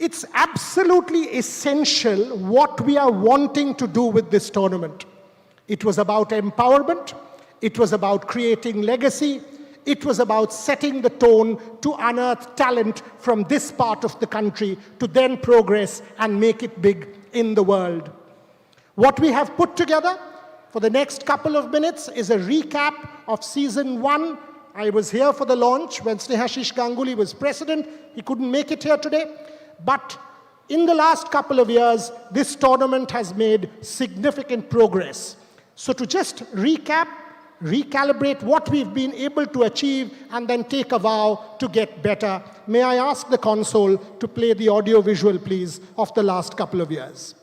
It's absolutely essential what we are wanting to do with this tournament. It was about empowerment. It was about creating legacy. It was about setting the tone to unearth talent from this part of the country to then progress and make it big in the world. What we have put together for the next couple of minutes is a recap of season 1. I was here for the launch when Snehashish Ganguly was president. He couldn't make it here today. But in the last couple of years, this tournament has made significant progress. So to just recap, recalibrate what we've been able to achieve, and then take a vow to get better, may I ask the console to play the audio visual, please, of the last couple of years.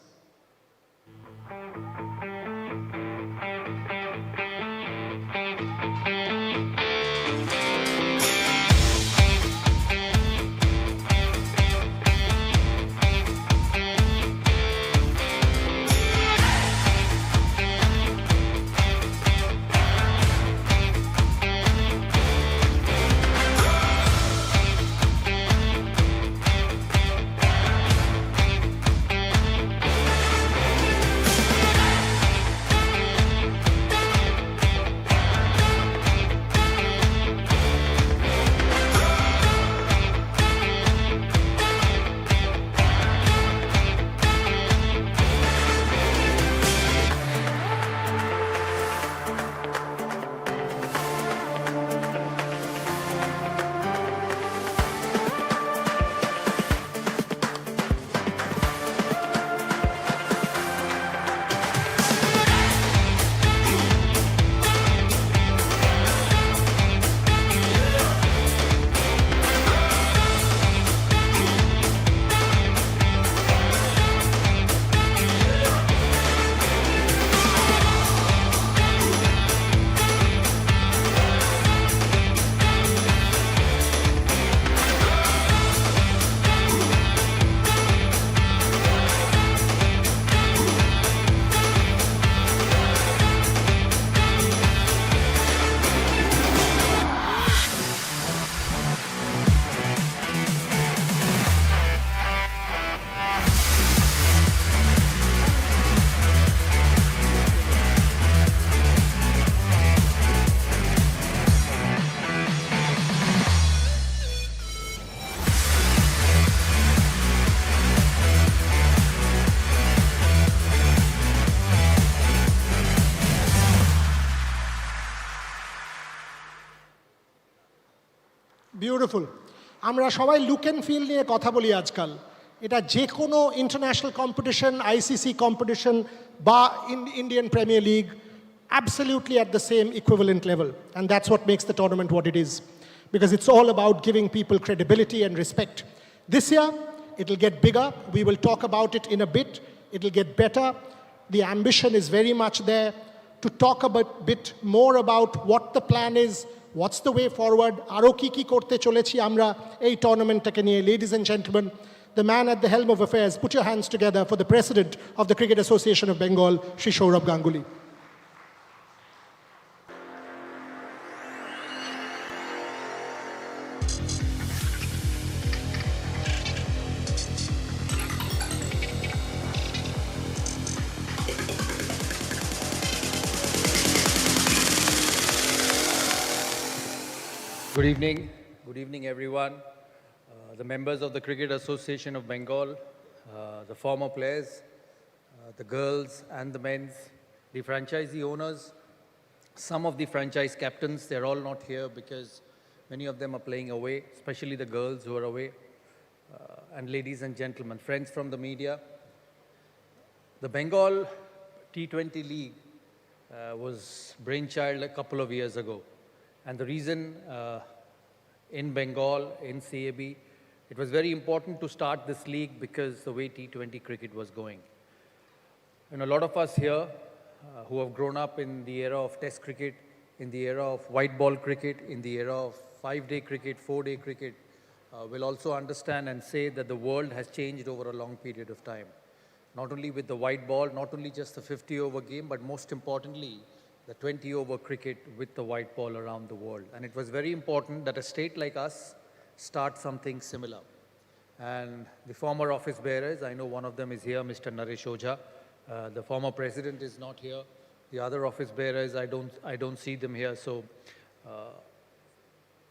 Beautiful. আমরা সবাই look and feel নিয়ে কথা বলি আজকাল। এটা যে কোনো international competition, ICC competition বা Indian premier league, absolutely at the same equivalent level. And that's what makes the tournament what it is. Because it's all about giving people credibility and respect. This year, it'll get bigger. We will talk about it in a bit. It'll get better. The ambition is very much there to talk a bit more about what the plan is, what's the way forward, aro ki korte cholechi amra ei tournament take niye. Ladies and gentlemen, the man at the helm of affairs, put your hands together for the President of the Cricket Association of Bengal, Shri Saurabh Ganguly. Good evening everyone, the members of the Cricket Association of Bengal, the former players, the girls and the men's, the franchisee owners, some of the franchise captains. They're all not here because many of them are playing away, especially the girls who are away, and ladies and gentlemen, friends from the media. The Bengal T20 League was brainchild a couple of years ago. And the reason in Bengal, in CAB, it was very important to start this league because the way T20 cricket was going. And a lot of us here who have grown up in the era of Test cricket, in the era of white ball cricket, in the era of 5-day cricket, 4-day cricket, will also understand and say that the world has changed over a long period of time. Not only with the white ball, not only just the 50-over game, but most importantly, the 20-over cricket with the white ball around the world. And it was very important that a state like us start something similar. and the former office bearers. I know one of them is here, Mr. Naresh Ojha. The former president is not here. The other office bearers, I don't see them here. So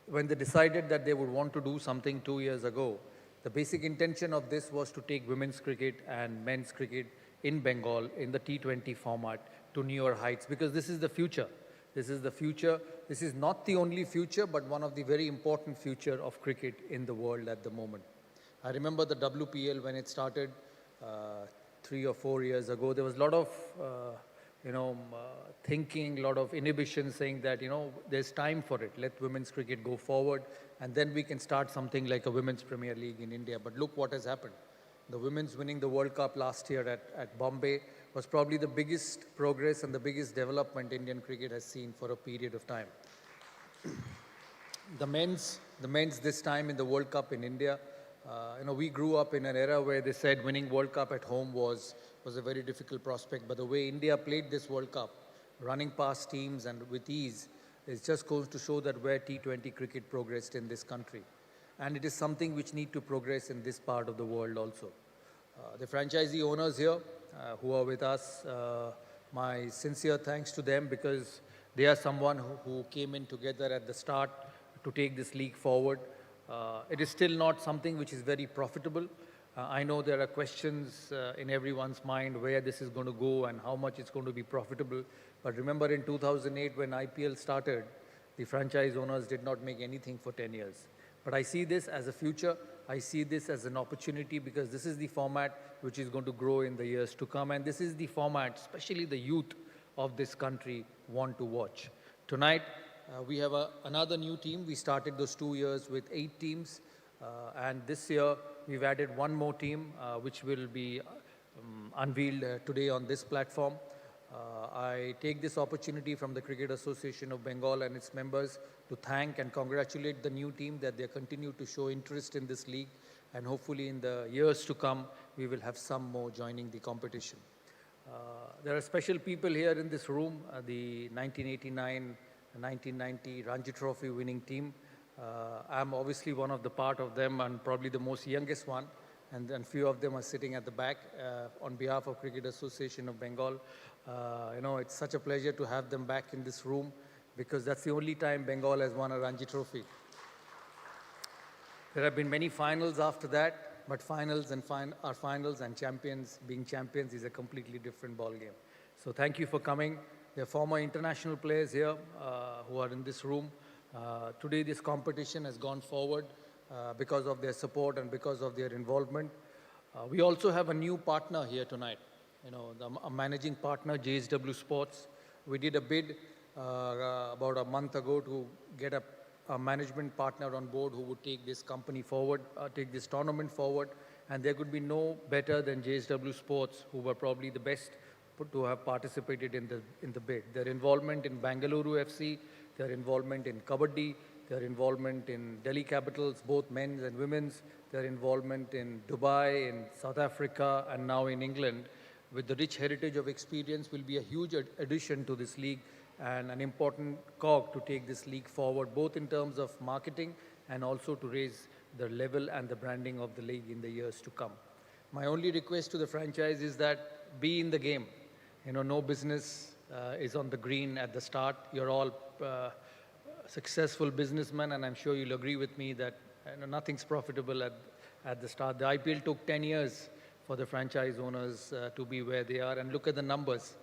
when they decided that they would want to do something 2 years ago, the basic intention of this was to take women's cricket and men's cricket in Bengal in the T20 format to newer heights, because this is the future. This is the future. This is not the only future, but one of the very important future of cricket in the world at the moment. I remember the WPL when it started 3 or 4 years ago. There was a lot of thinking, a lot of inhibition, saying that, there's time for it. Let women's cricket go forward, and then we can start something like a women's Premier League in India. But look what has happened. The women's winning the World Cup last year at Bombay was probably the biggest progress and the biggest development Indian cricket has seen for a period of time. The men's this time in the World Cup in India, we grew up in an era where they said winning World Cup at home was a very difficult prospect. But the way India played this World Cup, running past teams and with ease, is just goes to show that where T20 cricket progressed in this country. And it is something which need to progress in this part of the world also. The franchisee owners here who are with us, my sincere thanks to them, because they are someone who came in together at the start to take this league forward. It is still not something which is very profitable. I know there are questions in everyone's mind where this is going to go and how much it's going to be profitable. But remember, in 2008 when IPL started, the franchise owners did not make anything for 10 years. But I see this as a future. I see this as an opportunity, because this is the format which is going to grow in the years to come. And this is the format, especially the youth of this country want to watch. Tonight, we have another new team. We started those 2 years with 8 teams. And this year, we've added one more team, which will be unveiled today on this platform. I take this opportunity from the Cricket Association of Bengal and its members to thank and congratulate the new team that they continue to show interest in this league. And hopefully in the years to come, we will have some more joining the competition. There are special people here in this room, the 1989-1990 Ranji Trophy winning team. I'm obviously one of the part of them, and probably the most youngest one, and few of them are sitting at the back. On behalf of Cricket Association of Bengal, it's such a pleasure to have them back in this room, because that's the only time Bengal has won a Ranji Trophy. There have been many finals after that, but finals are finals, and being champions is a completely different ballgame. So thank you for coming. There are former international players here who are in this room. Today this competition has gone forward because of their support and because of their involvement. We also have a new partner here tonight, a managing partner, JSW Sports. We did a bid about a month ago to get a management partner on board who would take this company forward, take this tournament forward, and there could be no better than JSW Sports, who were probably the best to have participated in the bid. Their involvement in Bengaluru FC, their involvement in Kabaddi, their involvement in Delhi Capitals, both men's and women's, their involvement in Dubai, in South Africa, and now in England, with the rich heritage of experience, will be a huge addition to this league and an important cog to take this league forward, both in terms of marketing and also to raise the level and the branding of the league in the years to come. My only request to the franchise is that be in the game. No business is on the green at the start. You're all successful businessmen, and I'm sure you'll agree with me that nothing's profitable at the start. The IPL took 10 years for the franchise owners to be where they are, and look at the numbers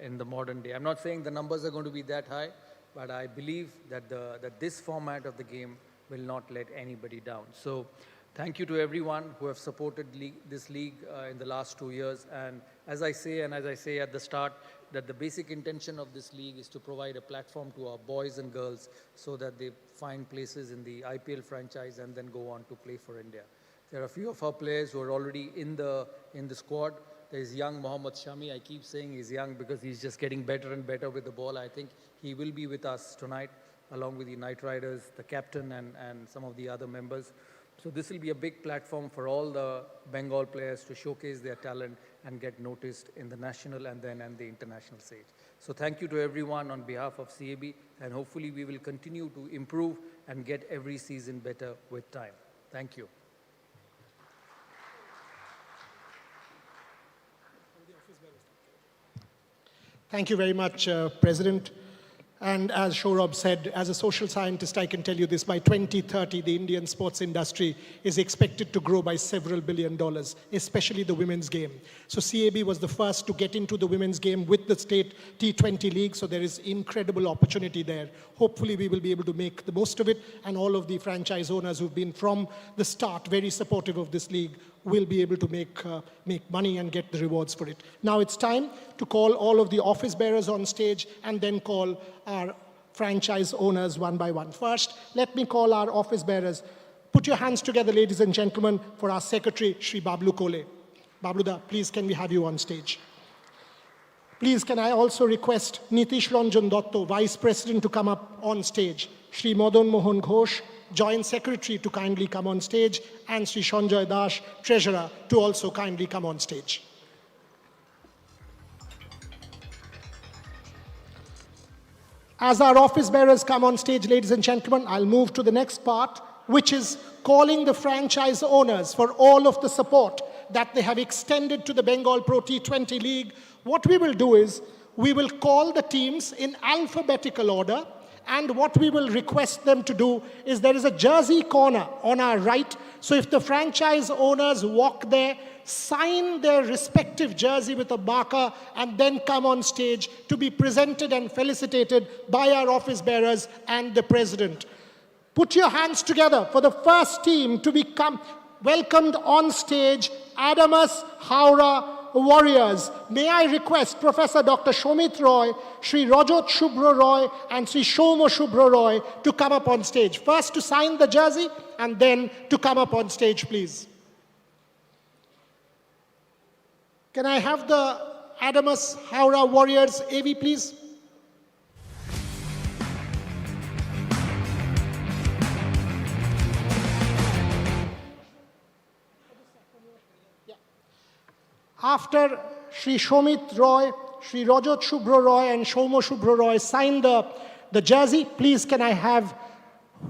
in the modern day. I'm not saying the numbers are going to be that high, but I believe that this format of the game will not let anybody down. So thank you to everyone who have supported this league in the last 2 years. And as I say at the start, that the basic intention of this league is to provide a platform to our boys and girls so that they find places in the IPL franchise and then go on to play for India. There are a few of our players who are already in the squad. There's young Mohammad Shami. I keep saying he's young because he's just getting better and better with the ball. I think he will be with us tonight, along with the Knight Riders, the captain, and some of the other members. So this will be a big platform for all the Bengal players to showcase their talent and get noticed in the national and the international stage. So thank you to everyone on behalf of CAB, and hopefully we will continue to improve and get every season better with time. Thank you. Thank you very much, President. And as Saurabh said, as a social scientist, I can tell you this, by 2030, the Indian sports industry is expected to grow by several $billion, especially the women's game. So CAB was the first to get into the women's game with the state T20 league, so there is incredible opportunity there. Hopefully we will be able to make the most of it, and all of the franchise owners who've been from the start very supportive of this league will be able to make money and get the rewards for it. Now it's time to call all of the office bearers on stage and then call our franchise owners one by one. First, let me call our office bearers. Put your hands together, ladies and gentlemen, for our secretary, Shri Bablu Kole. Babluda, please can we have you on stage? Please can I also request Nitish Ranjan Dotto, Vice President, to come up on stage. Shri Madan Mohan Ghosh, Joint Secretary, to kindly come on stage, and Sri Sanjay Das, Treasurer, to also kindly come on stage. As our office bearers come on stage, ladies and gentlemen, I'll move to the next part, which is calling the franchise owners for all of the support that they have extended to the Bengal Pro T20 League. What we will do is, we will call the teams in alphabetical order, and what we will request them to do is there is a jersey corner on our right. So if the franchise owners walk there, sign their respective jersey with a marker, and then come on stage to be presented and felicitated by our office bearers and the president. Put your hands together for the first team to become welcomed on stage, Adamas Howrah Warriors. May I request Professor Dr. Shomit Roy, Sri Rajat Shubhra Roy, and Sri Shoma Shubhra Roy to come up on stage. First to sign the jersey, and then to come up on stage, please. Can I have the Adamas Howrah Warriors AV, please? After Sri Shomit Roy, Sri Rajat Shubhra Roy, and Shoma Shubhra Roy sign the jersey, please can I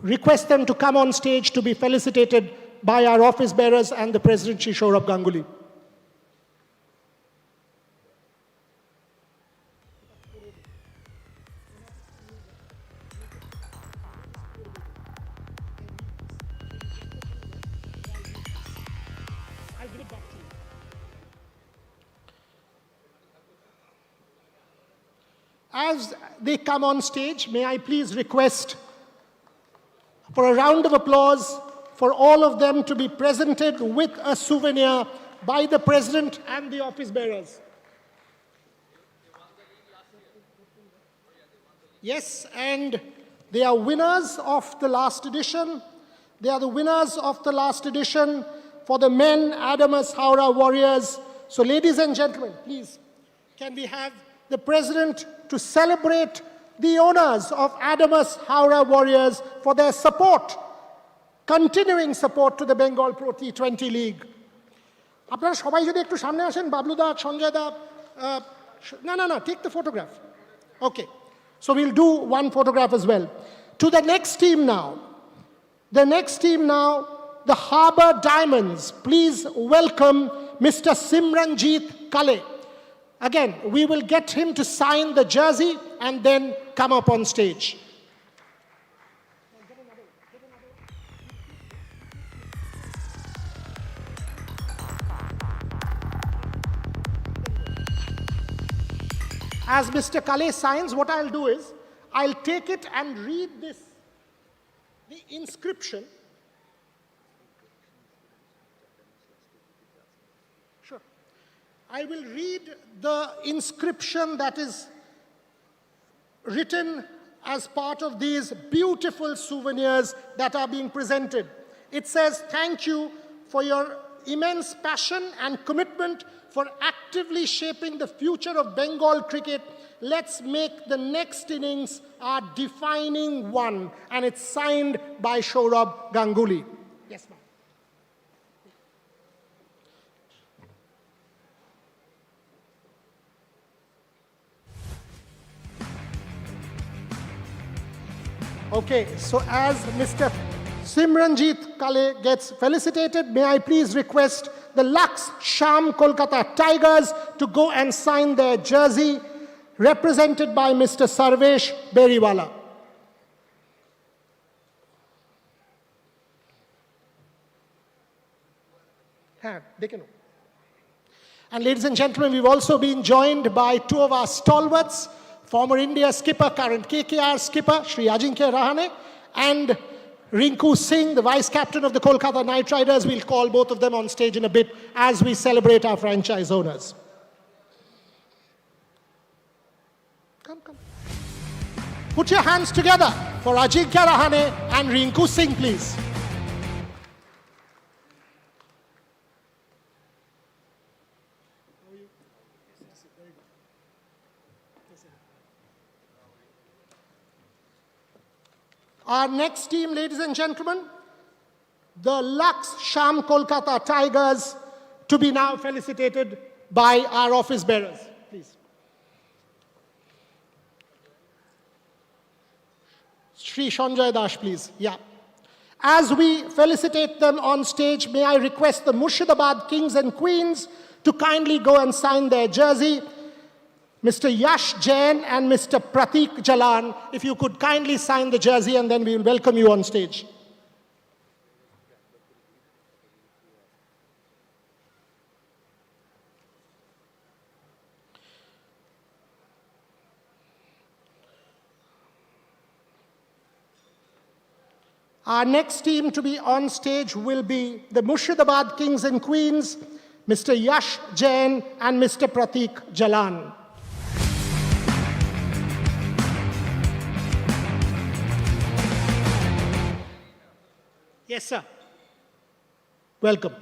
request them to come on stage to be felicitated by our office bearers and the President, Sri Saurabh Ganguly. As they come on stage, may I please request for a round of applause for all of them to be presented with a souvenir by the President and the office bearers. Yes, and they are winners of the last edition. They are the winners of the last edition for the men Adamas Howrah Warriors. So ladies and gentlemen, please, can we have the President to celebrate the owners of Adamas Howrah Warriors for their support, continuing support to the Bengal Pro T20 League. আপনারা সবাই যদি একটু সামনে আসেন, বাবলুদা, সঞ্জয়দা, না, take the photograph. Okay, so we'll do one photograph as well. To the next team now. The next team now, the Harbour Diamonds. Please welcome Mr. Simranjeet Kale. Again, we will get him to sign the jersey and then come up on stage. As Mr. Kale signs, what I'll do is, I'll take it and read this, the inscription. Sure. I will read the inscription that is written as part of these beautiful souvenirs that are being presented. It says, "Thank you for your immense passion and commitment for actively shaping the future of Bengal cricket. Let's make the next innings our defining one." And it's signed by Saurabh Ganguly. Yes, ma'am. Okay, so as Mr. Simranjeet Kale gets felicitated, may I please request the Lux Sham Kolkata Tigers, to go and sign their jersey, represented by Mr. Sarvesh Beriwala. And ladies and gentlemen, we've also been joined by two of our stalwarts, former India skipper, current KKR skipper, Shri Ajinkya Rahane, and Rinku Singh, the vice captain of the Kolkata Knight Riders. We'll call both of them on stage in a bit as we celebrate our franchise owners. Come. Put your hands together for Ajinkya Rahane and Rinku Singh, please. Our next team, ladies and gentlemen, the Lux Sham Kolkata Tigers, to be now felicitated by our office bearers. Please. Shri Sanjay Das, please. Yeah. As we felicitate them on stage, may I request the Murshidabad Kings and Queens to kindly go and sign their jersey. Mr. Yash Jain and Mr. Pratik Jalan, if you could kindly sign the jersey, and then we will welcome you on stage. Our next team to be on stage will be the Murshidabad Kings and Queens, Mr. Yash Jain and Mr. Pratik Jalan. Yes, sir. Welcome.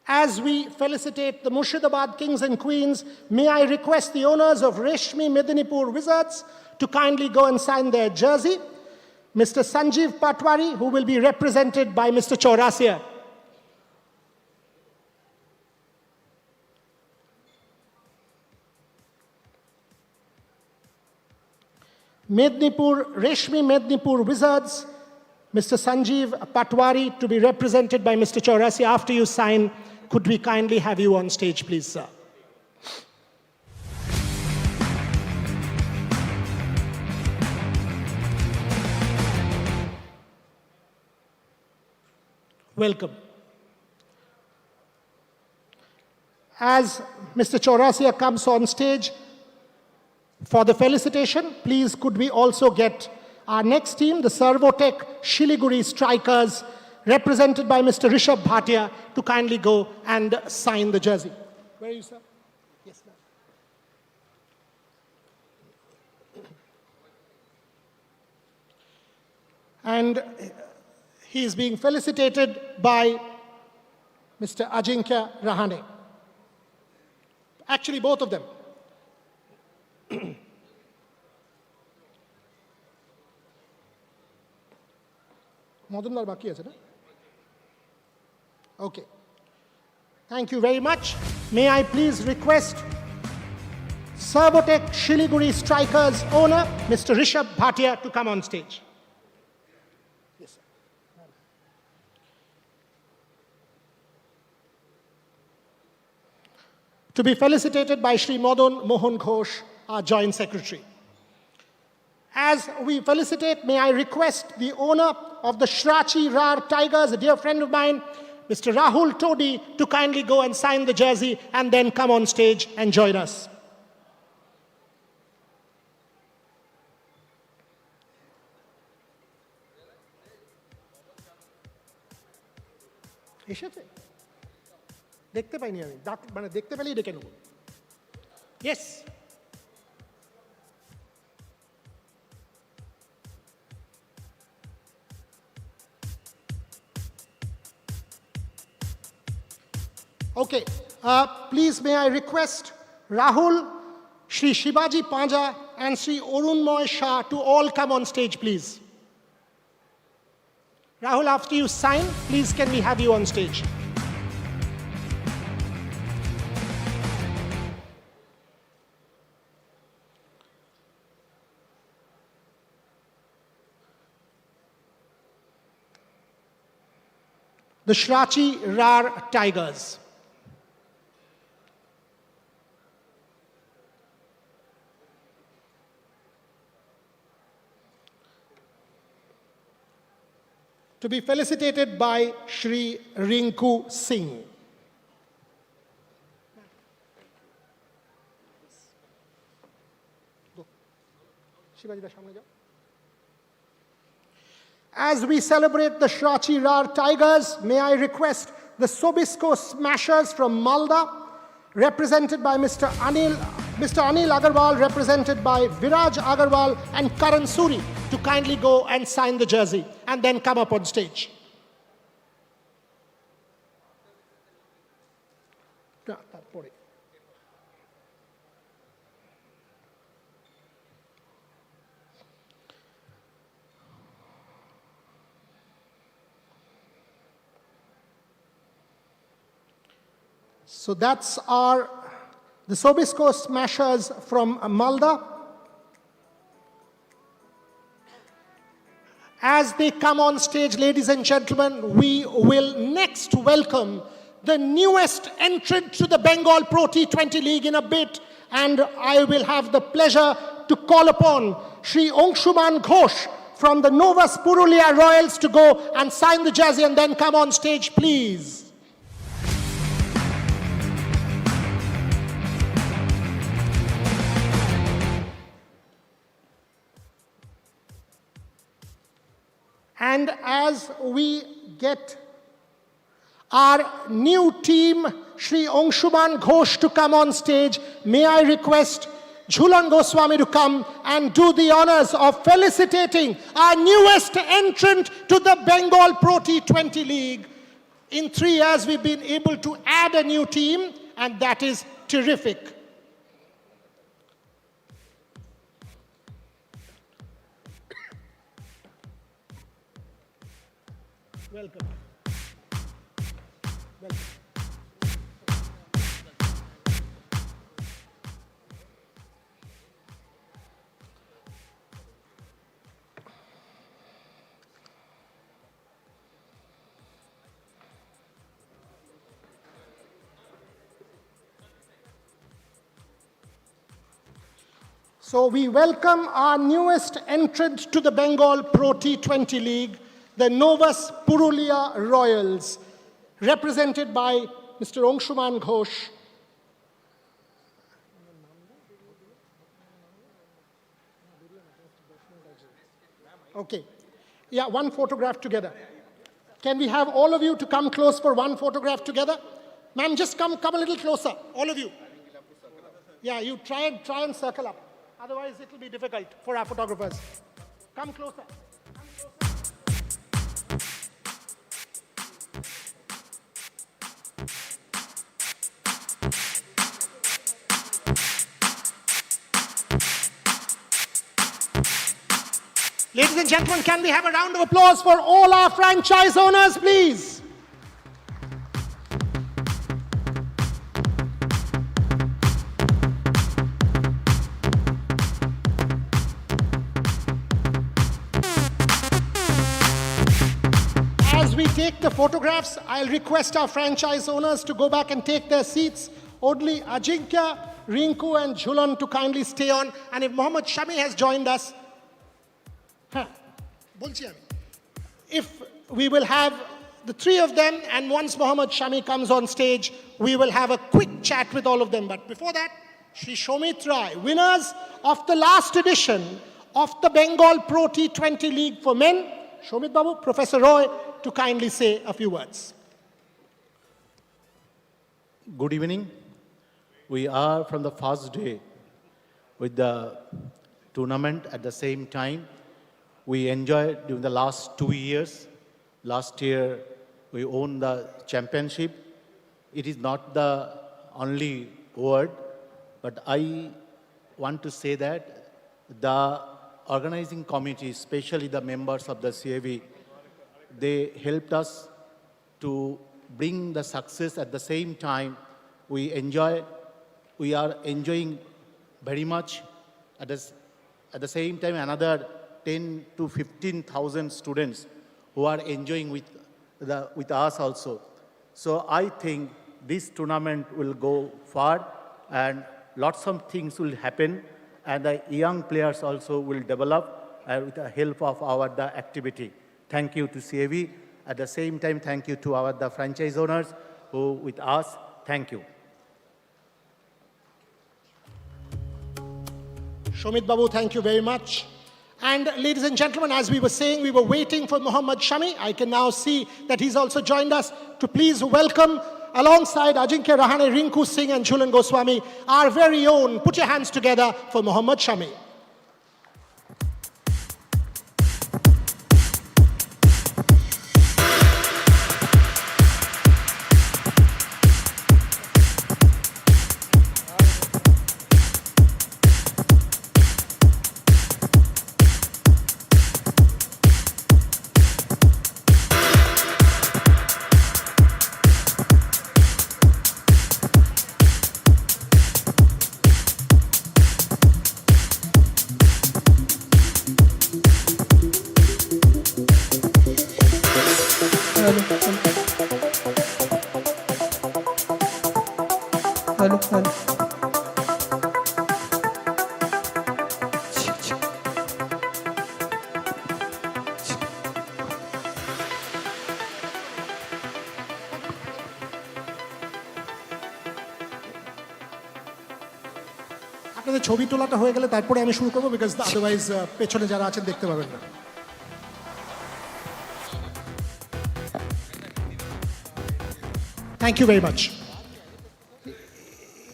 As we felicitate the Murshidabad Kings and Queens, may I request the owners of Reshmi Medinipur Wizards to kindly go and sign their jersey. Mr. Sanjeev Patwari, who will be represented by Mr. Chaurasia. Reshmi Mednipur Wizards, Mr. Sanjeev Patwari, to be represented by Mr. Chaurasia. After you sign, could we kindly have you on stage, please, sir? Welcome. As Mr. Chaurasia comes on stage for the felicitation, please could we also get our next team, the Servotech Shiliguri Strikers, represented by Mr. Rishabh Bhatia, to kindly go and sign the jersey. Where are you, sir? Yes, ma'am. And he is being felicitated by Mr. Ajinkya Rahane. Actually, both of them. Modundar baki ache na? Okay. Thank you very much. May I please request Servotech Shiliguri Strikers owner, Mr. Rishabh Bhatia, to come on stage. Yes, sir. To be felicitated by Shri Madan Mohan Ghosh, our Joint Secretary. As we felicitate, may I request the owner of the Shrachi Rar Tigers, a dear friend of mine, Mr. Rahul Todi, to kindly go and sign the jersey and then come on stage and join us. দেখতে পাইনি আমি মানে দেখতে পেলেই ডেকে নেব Yes. Okay, please may I request Rahul, Shri Shivaji Panja and Shri Arunmoy Shah to all come on stage, please. Rahul, after you sign, please can we have you on stage? The Shrachi Rar Tigers. To be felicitated by Shri Rinku Singh. As we celebrate the Shrachi Rar Tigers, may I request the Sobisco Smashers from Malda, represented by Mr. Anil Agarwal, represented by Viraj Agarwal and Karan Suri, to kindly go and sign the jersey and then come up on stage. So that's the Sobisco Smashers from Malda. As they come on stage, ladies and gentlemen, we will next welcome the newest entrant to the Bengal Pro T20 League in a bit, and I will have the pleasure to call upon Shri Angshuman Ghosh from the Novus Purulia Royals to go and sign the jersey and then come on stage, please. And as we get our new team, Shri Angshuman Ghosh, to come on stage, may I request Jhulan Goswami to come and do the honors of felicitating our newest entrant to the Bengal Pro T20 League. In 3 years, we've been able to add a new team, and that is terrific. Welcome. Welcome. So we welcome our newest entrant to the Bengal Pro T20 League, the Novus Purulia Royals, represented by Mr. Angshuman Ghosh. Okay. Yeah, one photograph together. Can we have all of you to come close for one photograph together? Ma'am, just come a little closer, all of you. Yeah, you try and circle up. Otherwise, it will be difficult for our photographers. Come closer. Ladies and gentlemen, can we have a round of applause for all our franchise owners, please? As we take the photographs, I'll request our franchise owners to go back and take their seats. Only Ajinkya, Rinku and Jhulan to kindly stay on. And if Mohammad Shami has joined us, if we will have the 3 of them, and once Mohammad Shami comes on stage, we will have a quick chat with all of them. But before that, Shri Shomit Rai, winners of the last edition of the Bengal Pro T20 League for Men. Shomit Babu, Professor Roy, to kindly say a few words. Good evening. We are from the first day with the tournament at the same time. We enjoyed during the last 2 years. Last year, we won the championship. It is not the only word, but I want to say that the organizing committee, especially the members of the CAV, They helped us to bring the success. At the same time, we are enjoying very much. At the same time, another 10 to 15,000 students who are enjoying with us also. So I think this tournament will go far and lots of things will happen, and the young players also will develop with the help of the activity. Thank you to CAB. At the same time, thank you to the franchise owners who with us. Thank you. Shomit Babu, thank you very much. And ladies and gentlemen, as we were saying, we were waiting for Mohammad Shami. I can now see that he's also joined us to please welcome, alongside Ajinkya Rahane, Rinku Singh and Jhulan Goswami, our very own. Put your hands together for Mohammad Shami. Hello hello আপনাদের ছবি তোলাটা হয়ে গেলে তারপরে আমি শুরু করবো, because otherwise পেছনে যারা আছেন দেখতে পাবেন না। Thank you very much.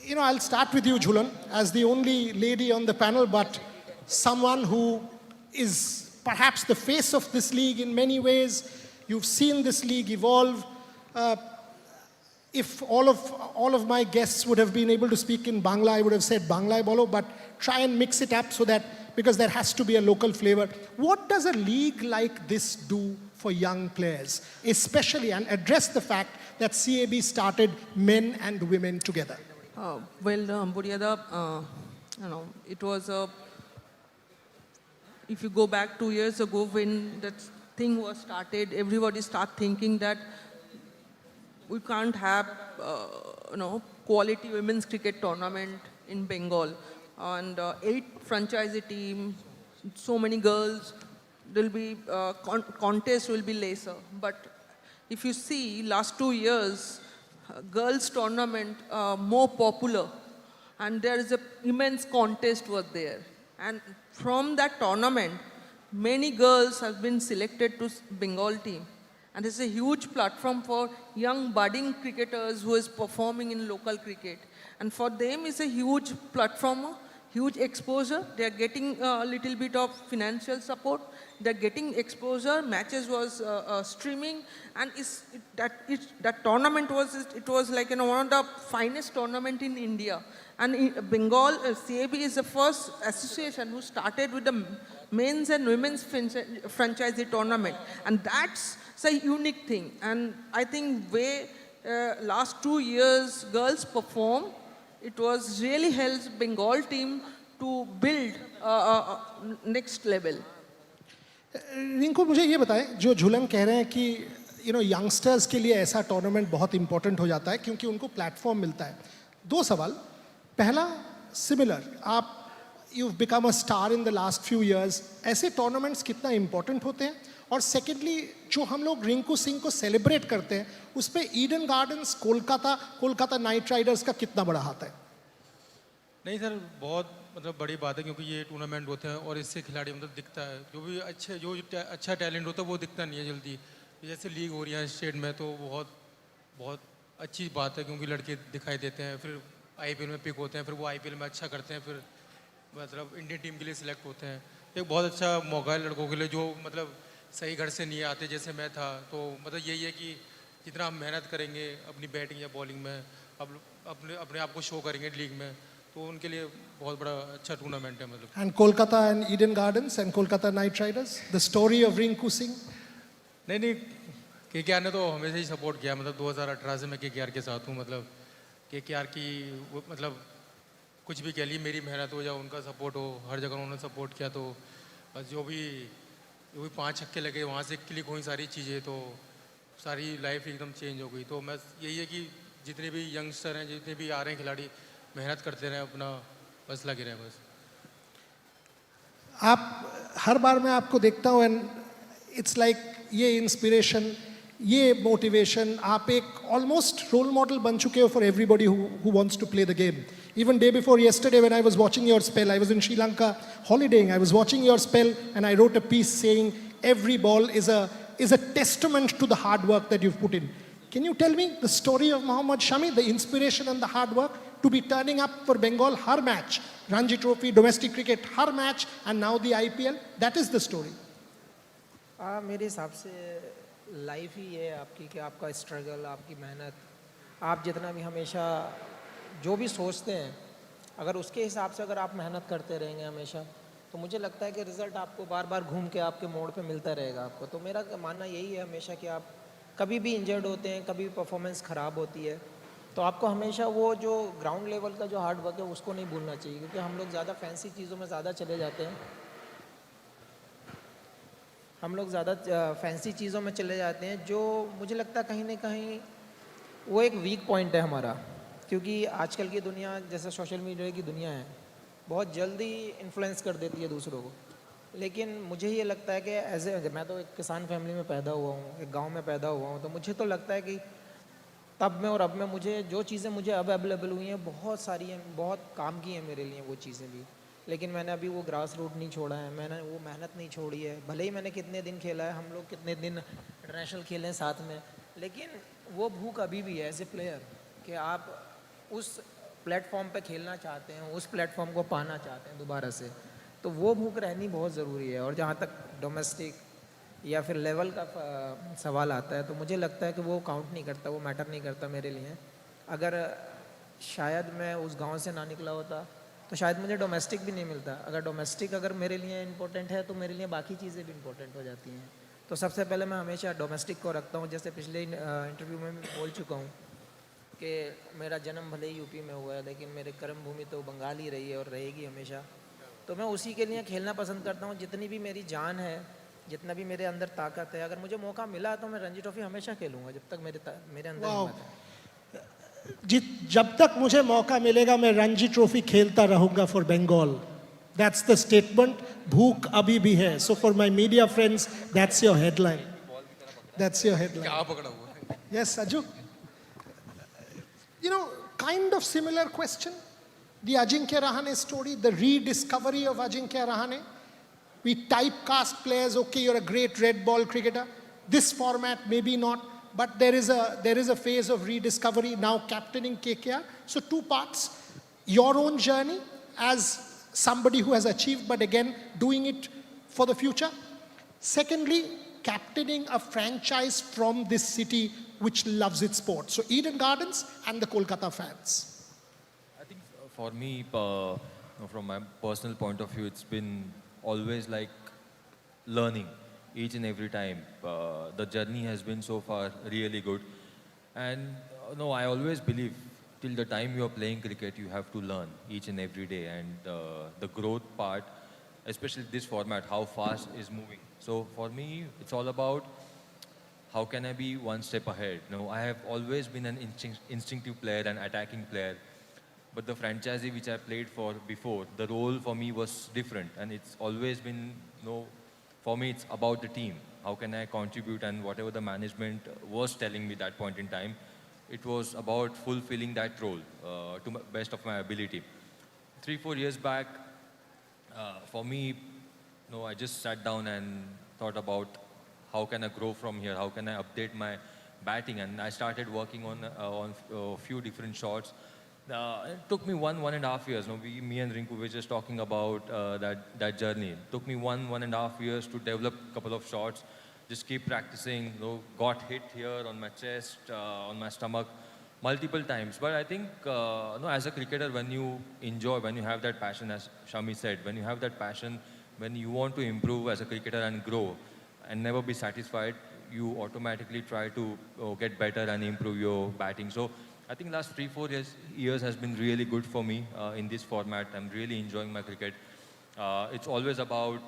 You know, I'll start with you, Jhulan, as the only lady on the panel, but someone who is perhaps the face of this league in many ways. You've seen this league evolve. If all of my guests would have been able to speak in Bangla, I would have said Bangla bolo, but try and mix it up so that, because there has to be a local flavor. What does a league like this do for young players, especially, and address the fact that CAB started men and women together? Buryada, it was if you go back 2 years ago when that thing was started, everybody started thinking that we can't have, quality women's cricket tournament in Bengal. And 8 franchisee teams, so many girls, there'll be, contest will be lesser. But if you see, last 2 years, girls tournament more popular. And there is an immense contest was there. And from that tournament, many girls have been selected to Bengal team. And it's a huge platform for young budding cricketers who is performing in local cricket. And for them, it's a huge platform, huge exposure. They are getting a little bit of financial support. They're getting exposure. Matches was streaming, and that tournament was like one of the finest tournament in India. And in Bengal, CAB is the first association who started with the men's and women's franchisee tournament, and that's a unique thing. And I think last 2 years girls perform, it was really helps Bengal team to build next level. Rinku, मुझे ये बताएं, जो झूलन कह रहे हैं कि youngsters के लिए ऐसा टूर्नामेंट बहुत इंपॉर्टेंट हो जाता है क्योंकि उनको प्लेटफॉर्म मिलता है। 2 सवाल। पहला, सिमिलर, आप you become a star in the last few years, ऐसे टूर्नामेंट्स कितना इंपॉर्टेंट होते हैं? और सेकेंडली, जो हम लोग रिंकू सिंह को सेलिब्रेट करते हैं, उस पर Eden gardens, Kolkata night Riders का कितना बड़ा हाथ है? नहीं सर, बहुत बड़ी बात है, क्योंकि ये टूर्नामेंट होते हैं और इससे खिलाड़ी दिखता है, जो अच्छा टैलेंट होता है वो दिखता नहीं है जल्दी। जैसे लीग हो रही है स्टेट में, तो बहुत अच्छी बात है, क्योंकि लड़के दिखाई देते हैं, फिर IPL में पिक होते हैं, फिर वो IPL में अच्छा करते हैं, फिर इंडियन टीम के लिए सिलेक्ट होते हैं। एक बहुत अच्छा मौका है लड़कों के लिए, जो सही घर से नहीं आते, जैसे मैं था। तो यही है कि जितना हम मेहनत करेंगे अपनी बैटिंग या बॉलिंग में, अपने आप को शो करेंगे लीग में, तो उनके लिए बहुत बड़ा अच्छा टूर्नामेंट है। And Kolkata and Eden Gardens and Kolkata Knight Riders, the story of Rinku Singh. नहीं नहीं, केकेआर ने तो हमेशा ही सपोर्ट किया, मतलब 2018 से मैं केकेआर के साथ हूँ। मतलब केकेआर की मतलब कुछ भी कह ली, मेरी मेहनत हो या उनका सपोर्ट हो, हर जगह उन्होंने सपोर्ट किया। तो बस जो भी 5 छक्के लगे वहाँ से क्लिक हुई सारी चीज़ें, तो सारी लाइफ एकदम चेंज हो गई। तो मैं यही है कि जितने भी यंगस्टर हैं, जितने भी आ रहे हैं खिलाड़ी, मेहनत करते रहें, अपना बस लगे रहें बस। आप हर बार मैं आपको देखता हूँ एंड इट्स लाइक ये इंस्पिरेशन, ये मोटिवेशन, आप एक ऑलमोस्ट रोल मॉडल बन चुके हो for everybody who wants to play the game. Even day before yesterday when I was watching your spell, I was in Sri Lanka holidaying, I was watching your spell and I wrote a piece saying every ball is a testament to the hard work that you've put in. Can you tell me the story of Mohammad Shami, the inspiration and the hard work to be turning up for Bengal har match, Ranji Trophy, domestic cricket har match and now the IPL? That is the story. मेरे हिसाब से life ही है आपकी कि आपका struggle, आपकी मेहनत, आप जितना भी हमेशा जो भी सोचते हैं, अगर उसके हिसाब से अगर आप मेहनत करते रहेंगे हमेशा, तो मुझे लगता है कि रिज़ल्ट आपको बार बार घूम के आपके मोड़ पे मिलता रहेगा आपको. तो मेरा मानना यही है हमेशा कि आप कभी भी इंजर्ड होते हैं, कभी परफॉर्मेंस ख़राब होती है, तो आपको हमेशा वो जो ग्राउंड लेवल का जो हार्ड वर्क है उसको नहीं भूलना चाहिए. क्योंकि हम लोग ज़्यादा फैंसी चीज़ों में ज़्यादा चले जाते हैं, हम लोग ज़्यादा फैंसी चीज़ों में चले जाते हैं, जो मुझे लगता है कहीं ना कहीं वो एक वीक पॉइंट है हमारा. क्योंकि आजकल की दुनिया, जैसे सोशल मीडिया की दुनिया है, बहुत जल्दी इन्फ्लुएंस कर देती है दूसरों को. लेकिन मुझे ये लगता है कि मैं तो एक किसान फैमिली में पैदा हुआ हूँ, एक गांव में पैदा हुआ हूँ, तो मुझे तो लगता है कि तब में और अब में मुझे जो चीज़ें मुझे अब अवेलेबल हुई हैं बहुत सारी हैं, बहुत काम की हैं मेरे लिए वो चीज़ें भी. लेकिन मैंने अभी वो ग्रास रूट नहीं छोड़ा है, मैंने वो मेहनत नहीं छोड़ी है. भले ही मैंने कितने दिन खेला है, हम लोग कितने दिन इंटरनेशनल खेले हैं साथ में, लेकिन वो भूख अभी भी है एज ए प्लेयर कि आप उस प्लेटफॉर्म पे खेलना चाहते हैं, उस प्लेटफॉर्म को पाना चाहते हैं दोबारा से. तो वो भूख रहनी बहुत ज़रूरी है. और जहाँ तक डोमेस्टिक या फिर लेवल का सवाल आता है, तो मुझे लगता है कि वो काउंट नहीं करता, वो मैटर नहीं करता मेरे लिए. अगर शायद मैं उस गांव से ना निकला होता तो शायद मुझे डोमेस्टिक भी नहीं मिलता. अगर डोमेस्टिक अगर मेरे लिए इम्पोर्टेंट है तो मेरे लिए बाकी चीज़ें भी इम्पोर्टेंट हो जाती हैं. तो सबसे पहले मैं हमेशा डोमेस्टिक को रखता हूँ. जैसे पिछले इंटरव्यू में भी बोल चुका हूँ कि मेरा जन्म भले ही यूपी में हुआ है, लेकिन मेरे कर्म भूमि तो बंगाल ही रही है और रहेगी हमेशा. तो मैं उसी के लिए खेलना पसंद करता हूँ. जितनी भी मेरी जान है, जितना भी मेरे अंदर ताकत है, अगर मुझे मौका मिला तो मैं रणजी ट्रॉफी हमेशा खेलूँगा जब तक मेरे अंदर हिम्मत है. जब तक मुझे मौका मिलेगा मैं रणजी ट्रॉफी खेलता रहूंगा for Bengal. That's the statement. भूख अभी भी है. So for my media friends, that's your headline. That's your headline. क्या पकड़ा हुआ है? Yes, Aju. You know, kind of similar question. The Ajinkya Rahane story, the rediscovery of Ajinkya Rahane. We typecast players, okay, you're a great red ball cricketer. This format, maybe not. But there is a phase of rediscovery, now captaining KKR. So two parts, your own journey as somebody who has achieved, but again, doing it for the future. Secondly, captaining a franchise from this city which loves its sport. So Eden Gardens and the Kolkata fans. I think for me, from my personal point of view, it's been always like learning. Each and every time. The journey has been so far really good. And no, I always believe till the time you are playing cricket, you have to learn each and every day. And the growth part, especially this format, how fast is moving. So for me, it's all about how can I be one step ahead. No, I have always been an instinctive player, an attacking player. But the franchisee which I played for before, the role for me was different. And it's always been, for me, it's about the team. How can I contribute? And whatever the management was telling me that point in time, it was about fulfilling that role to the best of my ability. 3-4 years back, for me, I just sat down and thought about how can I grow from here? How can I update my batting? And I started working on a few different shots. It took me 1.5 years. Me and Rinku were just talking about that journey. It took me 1.5 years to develop a couple of shots. Just keep practicing. Got hit here on my chest, on my stomach, multiple times. But I think, as a cricketer, when you enjoy, when you have that passion, as Shami said, when you have that passion, when you want to improve as a cricketer and grow and never be satisfied, you automatically try to get better and improve your batting. So I think last 3-4 years has been really good for me in this format. I'm really enjoying my cricket. It's always about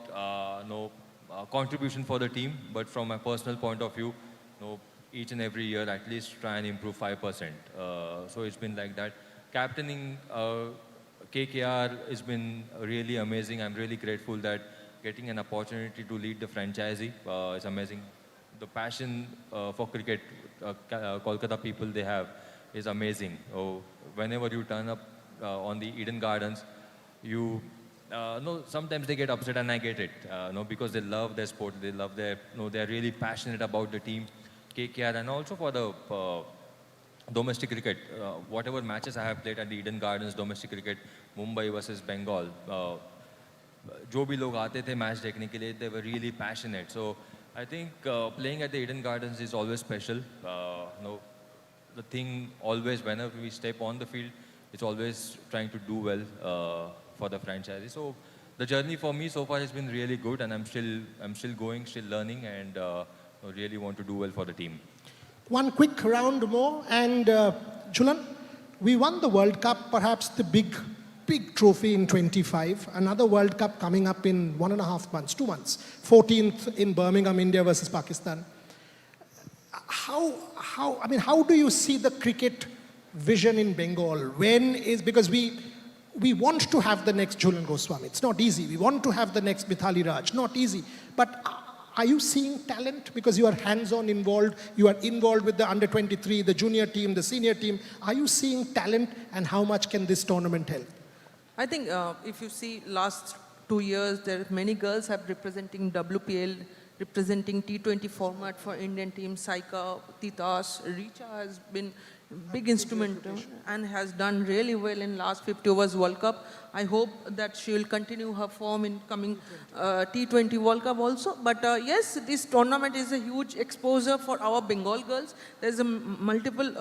contribution for the team, but from my personal point of view, each and every year at least try and improve 5%. So it's been like that. Captaining KKR has been really amazing. I'm really grateful that getting an opportunity to lead the franchisee is amazing. The passion for cricket Kolkata people they have is amazing. Whenever you turn up on the Eden Gardens, you sometimes they get upset, and I get it. Because they love their sport, they love their, they're really passionate about the team, KKR, and also for the domestic cricket. Whatever matches I have played at the Eden Gardens, domestic cricket, Mumbai versus Bengal, जो भी लोग आते थे match देखने के लिए, they were really passionate. So I think playing at the Eden Gardens is always special. The thing always, whenever we step on the field, it's always trying to do well for the franchise. So the journey for me so far has been really good, and I'm still going, still learning, and really want to do well for the team. One quick round more, and Julan, we won the World Cup, perhaps the big trophy in 25. Another World Cup coming up in 1.5 months, 2 months. 14th in Birmingham, India versus Pakistan. How do you see the cricket vision in Bengal? Because we want to have the next Jhulan Goswami. It's not easy. We want to have the next Mithali Raj. Not easy. But are you seeing talent? Because you are hands-on involved. You are involved with the under-23, the junior team, the senior team. Are you seeing talent, and how much can this tournament help? I think if you see last 2 years, there are many girls have representing WPL, representing T20 format for Indian team. Saika, Titas, Richa has been big instrument and has done really well in last 50 overs World Cup. I hope that she will continue her form in coming T20 World Cup also. But yes, this tournament is a huge exposure for our Bengal girls. There's a multiple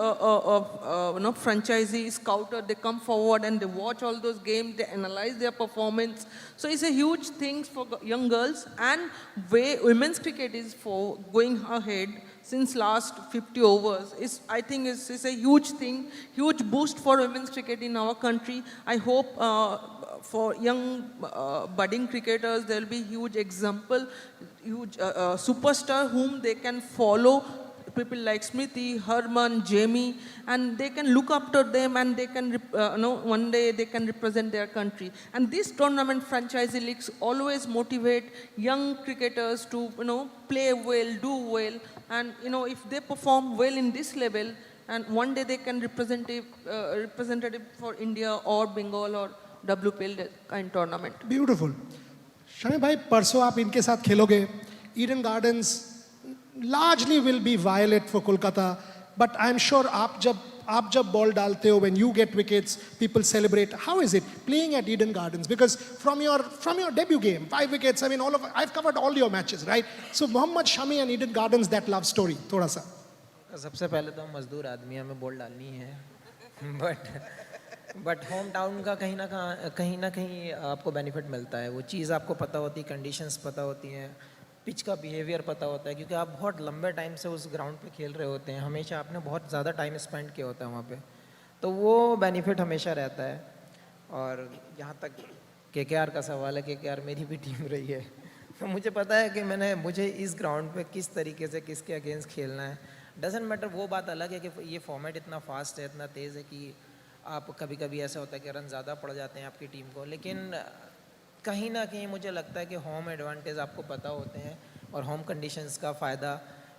franchisee scouter. They come forward and they watch all those games. They analyze their performance. So it's a huge thing for young girls. And way women's cricket is for going ahead since last 50 overs. I think it's a huge thing, huge boost for women's cricket in our country. I hope for young budding cricketers, there will be huge example, huge superstar whom they can follow. People like Smriti, Herman, Jamie, and they can look up to them, and they can, one day they can represent their country. And this tournament franchisee leagues always motivate young cricketers to, play well, do well, and if they perform well in this level, and one day they can representative for India or Bengal or WPL kind tournament. Beautiful. Shami bhai, परसों आप इनके साथ खेलोगे. Eden Gardens largely will be violet for Kolkata, but I'm sure आप जब ball डालते हो, when you get wickets, people celebrate. How is it playing at Eden Gardens? Because from your debut game, 5 wickets. I've covered all your matches, right? So Mohammad Shami and Eden Gardens, that love story, थोड़ा सा. सबसे पहले तो हम मजदूर आदमी हमें ball डालनी है, बट होम टाउन का कहीं ना कहीं आपको बेनिफिट मिलता है. वो चीज़ आपको पता होती है, कंडीशंस पता होती हैं, पिच का बिहेवियर पता होता है, क्योंकि आप बहुत लंबे टाइम से उस ग्राउंड पे खेल रहे होते हैं. हमेशा आपने बहुत ज़्यादा टाइम स्पेंड किया होता है वहाँ पे, तो वो बेनिफिट हमेशा रहता है. और जहाँ तक केकेआर का सवाल है, केकेआर मेरी भी टीम रही है, तो मुझे पता है कि मुझे इस ग्राउंड पे किस तरीके से किसके अगेंस्ट खेलना है. Doesn't matter. वो बात अलग है कि ये फॉर्मेट इतना फास्ट है, इतना तेज़ है कि आप कभी ऐसा होता है कि रन ज़्यादा पड़ जाते हैं आपकी टीम को, लेकिन कहीं ना कहीं मुझे लगता है कि होम एडवांटेज आपको पता होते हैं, और होम कंडीशंस का फ़ायदा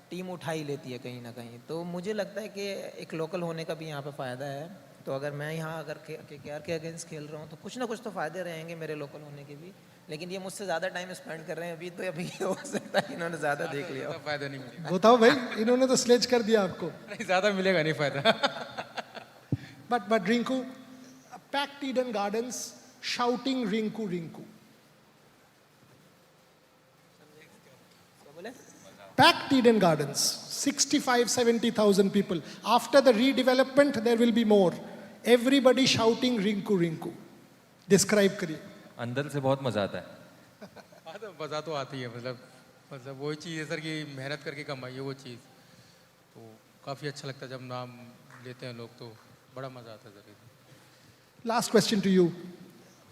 टीम उठा ही लेती है कहीं ना कहीं. तो मुझे लगता है कि एक लोकल होने का भी यहाँ पे फ़ायदा है. तो अगर मैं यहाँ केकेआर के अगेंस्ट खेल रहा हूँ, तो कुछ ना कुछ तो फ़ायदे रहेंगे मेरे लोकल होने के भी. लेकिन ये मुझसे ज़्यादा टाइम स्पेंड कर रहे हैं अभी हो सकता है इन्होंने ज़्यादा देख लिया. फ़ायदा नहीं मिलेगा. बताओ भाई, इन्होंने तो स्लेज कर दिया आपको. ज़्यादा मिलेगा नहीं फ़ायदा. But Rinku, packed Eden Gardens, shouting Rinku, Rinku. Packed Eden Gardens, 65-70,000 people. After the redevelopment, there will be more. Everybody shouting Rinku, Rinku. Describe करिए. अंदर से बहुत मजा आता है. मज़ा तो आती है. मतलब मतलब वही चीज़ है सर कि मेहनत करके कमाई है वो चीज़, तो काफ़ी अच्छा लगता है जब नाम लेते हैं लोग, तो बड़ा मज़ा आता है sir. Last question to you.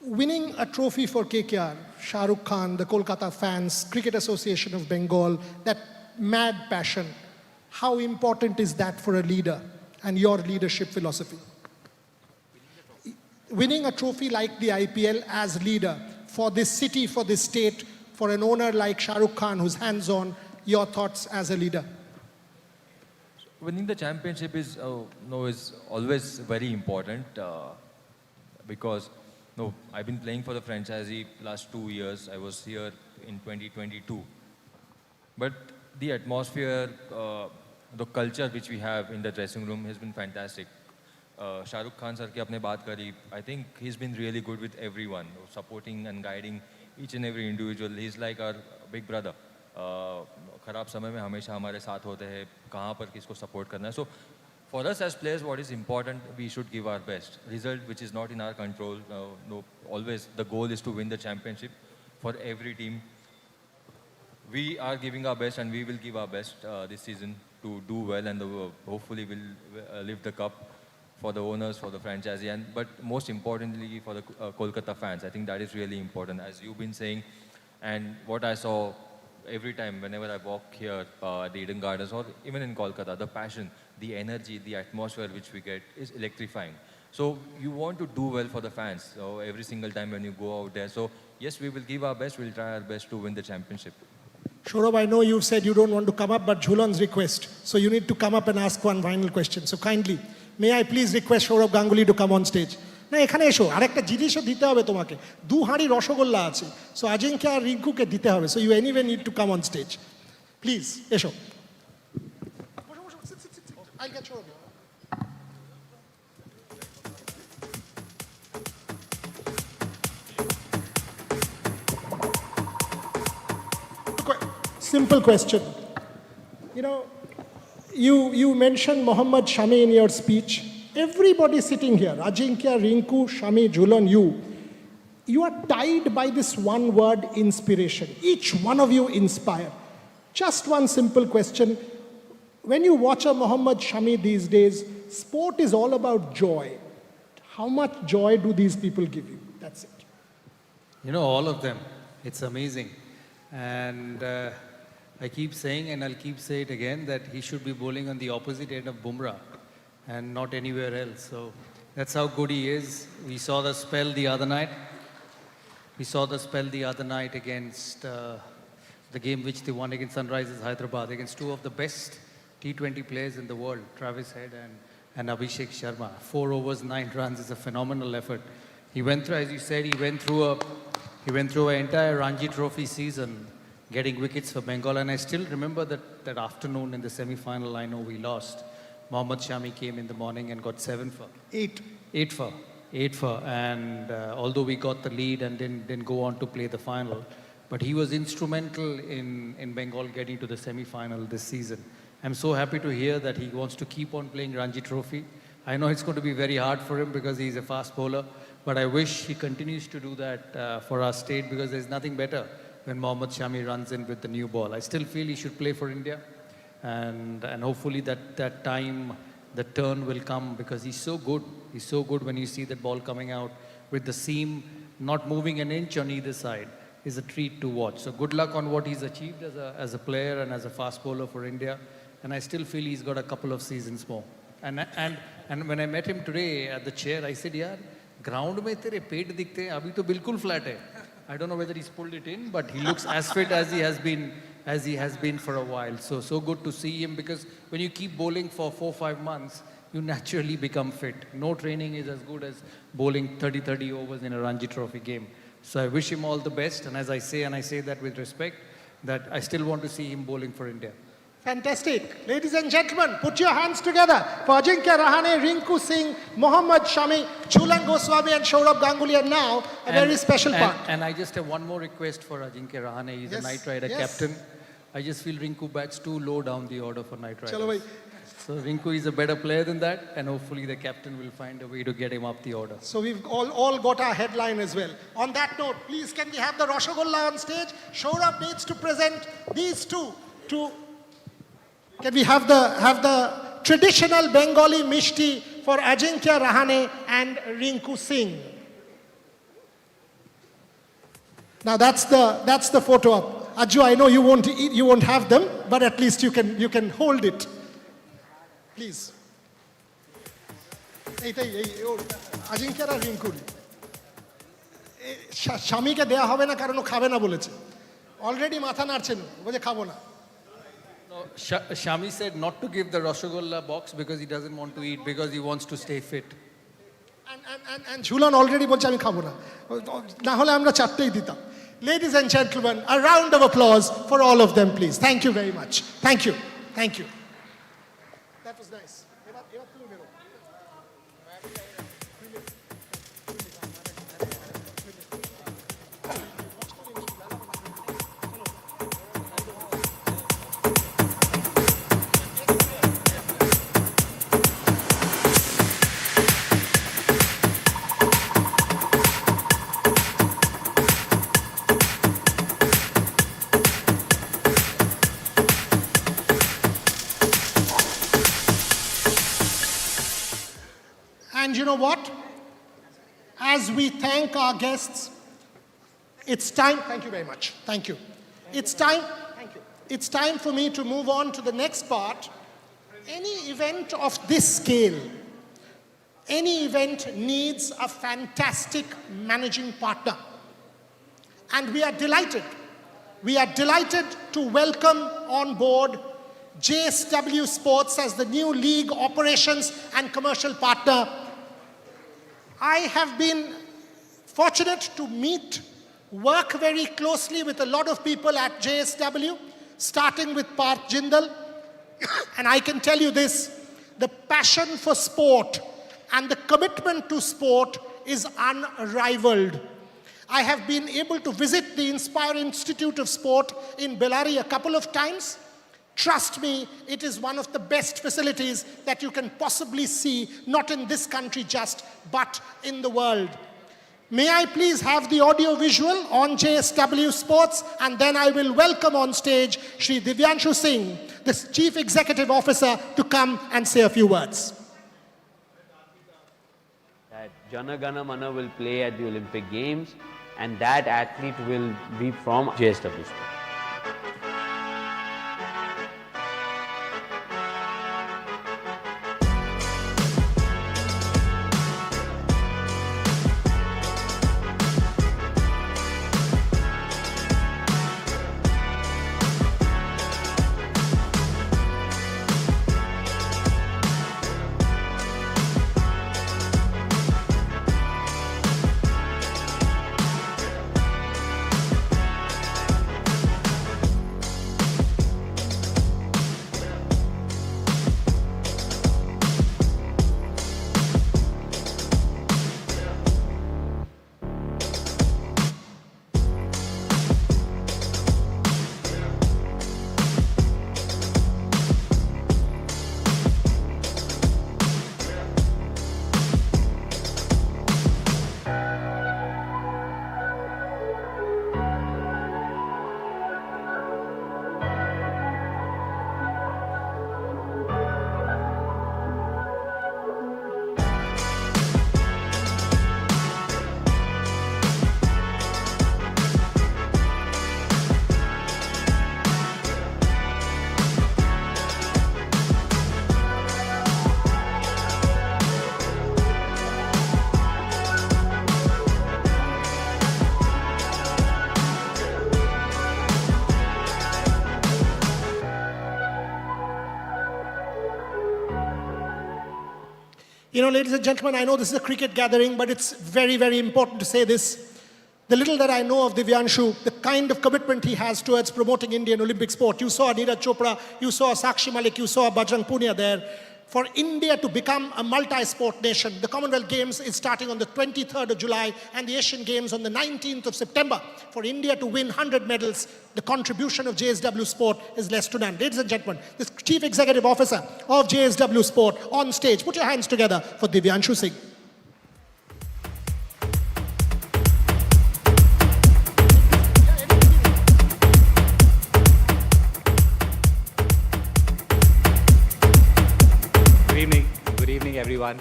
Winning a trophy for KKR, Shah Rukh Khan, the Kolkata fans, Cricket Association of Bengal, that mad passion, how important is that for a leader and your leadership philosophy? Winning a trophy like the IPL as leader for this city, for this state, for an owner like Shah Rukh Khan who's hands-on, your thoughts as a leader? Winning the championship is always very important because I've been playing for the franchisee last 2 years. I was here in 2022, but the atmosphere, the culture which we have in the dressing room has been fantastic. Shah Rukh Khan sir ki apne baat kari. I think he's been really good with everyone, supporting and guiding each and every individual. He's like our big brother. खराब समय में हमेशा हमारे साथ होते हैं, कहाँ पर किसको सपोर्ट करना है. So for us as players, what is important, we should give our best. Result which is not in our control. Always the goal is to win the championship for every team. We are giving our best and we will give our best this season to do well, and hopefully we'll lift the cup for the owners, for the franchisee, but most importantly for the Kolkata fans. I think that is really important, as you've been saying, and what I saw every time whenever I walk here at the Eden Gardens or even in Kolkata, the passion, the energy, the atmosphere which we get is electrifying. So you want to do well for the fans, so every single time when you go out there. So yes, we will give our best, we'll try our best to win the championship. Saurabh, I know you've said you don't want to come up, but Jhulan's request. So you need to come up and ask one final question. So kindly, may I please request Saurabh Ganguly to come on stage? না এখানে এসো, আরেকটা জিনিসও দিতে হবে তোমাকে, 2 হাঁড়ি রসগোল্লা আছে, সো আজিঙ্কে আর রিঙ্কুকে দিতে হবে, so you anyway need to come on stage, please এসো। Simple question. You mentioned Mohammad Shami in your speech. Everybody sitting here, Ajinkya, Rinku, Shami, Jhulan, you are tied by this one word, inspiration. Each one of you inspire. Just one simple question. When you watch a Mohammad Shami these days, sport is all about joy. How much joy do these people give you? That's it. All of them. It's amazing. And I keep saying, and I'll keep saying it again, that he should be bowling on the opposite end of Bumrah and not anywhere else. So that's how good he is. We saw the spell the other night. Against the game which they won against Sunrisers Hyderabad, against 2 of the best T20 players in the world, Travis Head and Abhishek Sharma. 4 overs, 9 runs is a phenomenal effort. He went through, as you said, he went through an entire Ranji Trophy season getting wickets for Bengal, and I still remember that afternoon in the semi-final. I know we lost. Mohammad Shami came in the morning and got 7 for. 8 for, and although we got the lead and didn't go on to play the final, but he was instrumental in Bengal getting to the semi-final this season. I'm so happy to hear that he wants to keep on playing Ranji Trophy. I know it's going to be very hard for him because he's a fast bowler, but I wish he continues to do that for our state, because there's nothing better when Mohammad Shami runs in with the new ball. I still feel he should play for India, and hopefully that time, the turn will come, because he's so good. He's so good when you see that ball coming out with the seam not moving an inch on either side. Is a treat to watch. So good luck on what he's achieved as a player and as a fast bowler for India. And I still feel he's got a couple of seasons more. And when I met him today at the chair, I said, "Yaar, ground mein tere pet dikhte hain, abhi to bilkul flat hai." I don't know whether he's pulled it in, but he looks as fit as he has been for a while. So good to see him, because when you keep bowling for 4-5 months, you naturally become fit. No training is as good as bowling 30 overs in a Ranji Trophy game. So I wish him all the best, and as I say, and I say that with respect, that I still want to see him bowling for India. Fantastic. Ladies and gentlemen, put your hands together for Ajinkya Rahane, Rinku Singh, Mohammad Shami, Jhulan Goswami and Saurabh Ganguly, and now a very special part. And I just have one more request for Ajinkya Rahane. He's a Knight Rider captain. I just feel Rinku bats too low down the order for Knight Riders. Chalo bhai. So Rinku is a better player than that, and hopefully the captain will find a way to get him up the order. So we've all got our headline as well. On that note, please can we have the Rasgulla on stage? Shourabh needs to present these two. Can we have the traditional Bengali mishti for Ajinkya Rahane and Rinku Singh? Now that's the photo up. Ajju, I know you won't have them, but at least you can hold it. Please. Ajinkya আর রিঙ্কু স্বামীকে দেয়া হবে না কারণ ও খাবে না বলেছে already মাথা নাড়ছেন বলে খাবো না No, Shami said not to give the Rasgulla box because he doesn't want to eat, because he wants to stay fit. and Jhulan already বলছে আমি খাবো না না হলে আমরা চারটেই দিতাম Ladies and gentlemen, a round of applause for all of them, please. Thank you very much. Thank you. Thank you. That was nice. And you know what? As we thank our guests, it's time, thank you very much, thank you. It's time for me to move on to the next part. Any event of this scale, any event needs a fantastic managing partner. And we are delighted to welcome on board JSW Sports as the new league operations and commercial partner. I have been fortunate to work very closely with a lot of people at JSW, starting with Parth Jindal. And I can tell you this, the passion for sport and the commitment to sport is unrivaled. I have been able to visit the Inspire Institute of Sport in Bellary a couple of times. Trust me, it is one of the best facilities that you can possibly see, not in this country just, but in the world. May I please have the audio visual on JSW Sports, and then I will welcome on stage Shri Divyanshu Singh, the Chief Executive Officer, to come and say a few words. That Jana Gana Mana will play at the Olympic Games, and that athlete will be from JSW Sports. You know, ladies and gentlemen, I know this is a cricket gathering, but it's very, very important to say this. The little that I know of Divyanshu, the kind of commitment he has towards promoting Indian Olympic sport. You saw Neeraj Chopra, you saw Sakshi Malik, you saw Bajrang Punia there. for India to become a multi-sport nation. The Commonwealth Games is starting on the 23rd of July and the Asian Games on the 19th of September. For India to win 100 medals, the contribution of JSW Sport is less to none. Ladies and gentlemen, the Chief Executive Officer of JSW Sport on stage. Put your hands together for Divyanshu Singh. Good evening, everyone.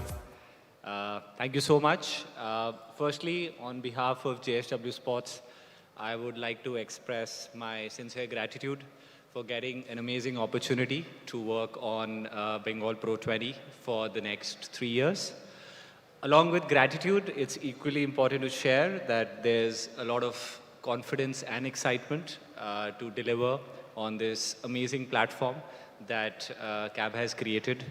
Thank you so much. Firstly, on behalf of JSW Sports, I would like to express my sincere gratitude for getting an amazing opportunity to work on Bengal Pro 20 for the next 3 years. Along with gratitude, it's equally important to share that there's a lot of confidence and excitement to deliver on this amazing platform that CAB has created.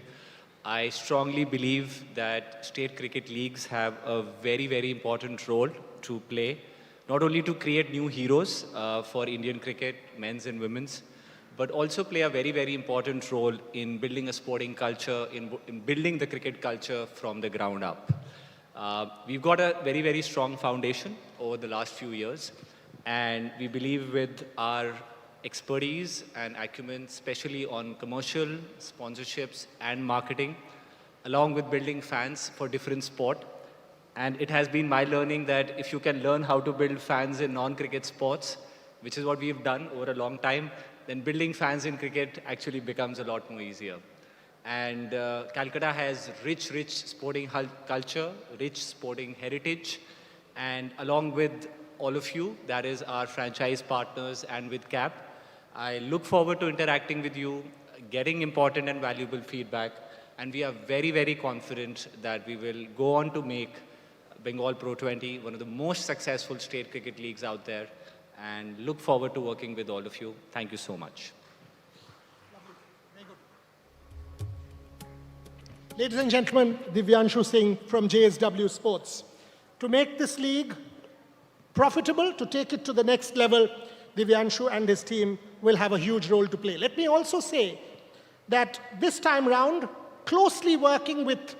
I strongly believe that state cricket leagues have a very, very important role to play, not only to create new heroes for Indian cricket, men's and women's, but also play a very, very important role in building a sporting culture, in building the cricket culture from the ground up. We've got a very, very strong foundation over the last few years, and we believe with our expertise and acumen, especially on commercial, sponsorships and marketing, along with building fans for different sport. And it has been my learning that if you can learn how to build fans in non-cricket sports, which is what we've done over a long time, then building fans in cricket actually becomes a lot more easier. And Calcutta has rich sporting culture, rich sporting heritage, and along with all of you, that is our franchise partners and with CAB, I look forward to interacting with you, getting important and valuable feedback, and we are very, very confident that we will go on to make Bengal Pro 20 one of the most successful state cricket leagues out there, and look forward to working with all of you. Thank you so much. Ladies and gentlemen, Divyanshu Singh from JSW Sports. To make this league profitable, to take it to the next level, Divyanshu and his team will have a huge role to play. Let me also say that this time round, closely working with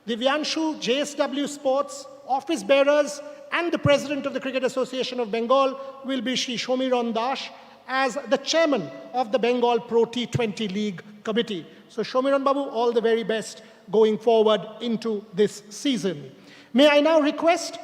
Divyanshu, JSW Sports, office bearers, and the president of the Cricket Association of Bengal will be Shri Shomiran Dash as the chairman of the Bengal Pro T20 League Committee. So Shomiran Babu, all the very best going forward into this season. May I now request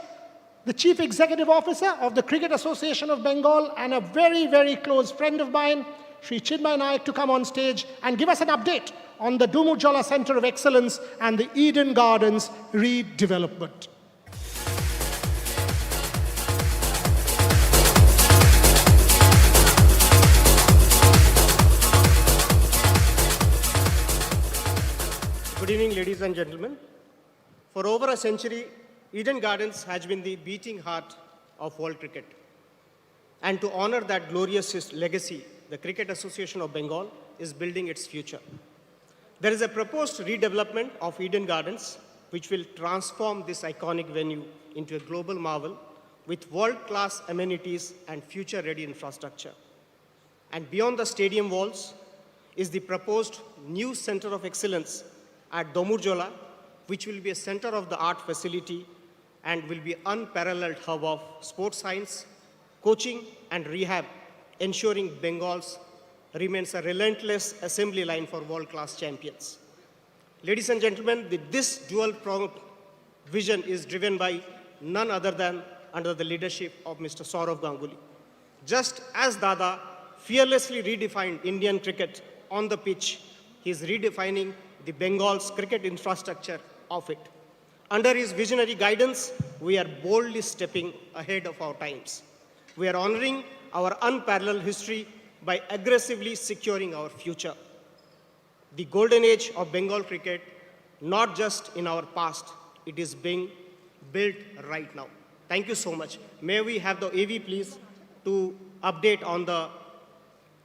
the Chief Executive Officer of the Cricket Association of Bengal and a very, very close friend of mine, Sri Chinmay Naik, to come on stage and give us an update on the Dumurjala Center of Excellence and the Eden Gardens redevelopment. Good evening, ladies and gentlemen. For over a century, Eden Gardens has been the beating heart of world cricket. And to honor that glorious legacy, the Cricket Association of Bengal is building its future. There is a proposed redevelopment of Eden Gardens, which will transform this iconic venue into a global marvel with world-class amenities and future-ready infrastructure. And beyond the stadium walls is the proposed new Center of Excellence at Dumurjala, which will be a center-of-the-art facility and will be unparalleled hub of sports science, coaching, and rehab, ensuring Bengal's remains a relentless assembly line for world-class champions. Ladies and gentlemen, this dual-pronged vision is driven by none other than under the leadership of Mr. Saurav Ganguly. Just as Dada fearlessly redefined Indian cricket on the pitch, he is redefining the Bengal's cricket infrastructure of it. Under his visionary guidance, we are boldly stepping ahead of our times. We are honoring our unparalleled history by aggressively securing our future. The golden age of Bengal cricket, not just in our past, it is being built right now. Thank you so much. May we have the AV, please, to update on the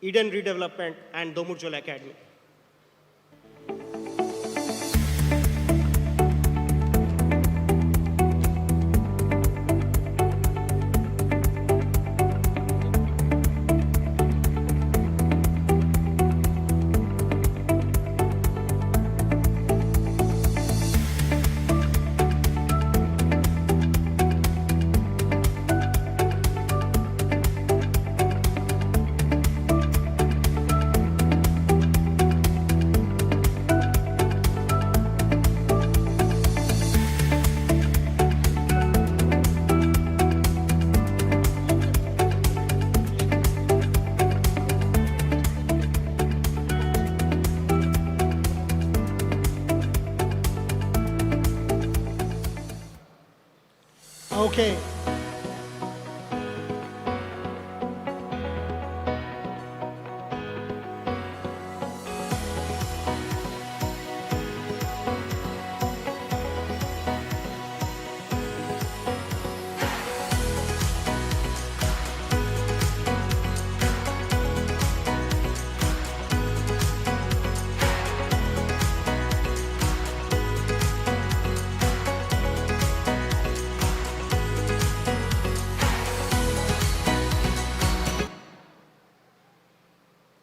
Eden redevelopment and Dumurjala Academy. Okay.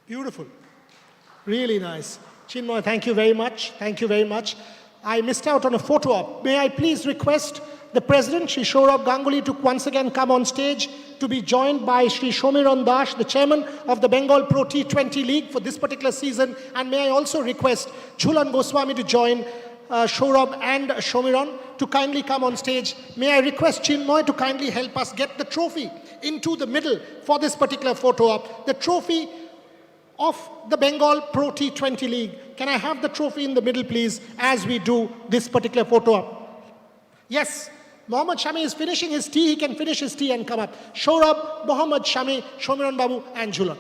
Beautiful. Really nice. Chinmoy, thank you very much. Thank you very much. I missed out on a photo op. May I please request the President, Shri Saurabh Ganguly, to once again come on stage to be joined by Shri Shomiran Das, the Chairman of the Bengal Pro T20 League for this particular season. And may I also request Jhulan Goswami to join Saurabh and Shomiran to kindly come on stage. May I request Chinmoy to kindly help us get the trophy into the middle for this particular photo op. The trophy of the Bengal Pro T20 League. Can I have the trophy in the middle, please, as we do this particular photo op? Yes, Mohammad Shami is finishing his tea. He can finish his tea and come up. Saurabh, Mohammad Shami, Shomiran Babu, and Jhulan.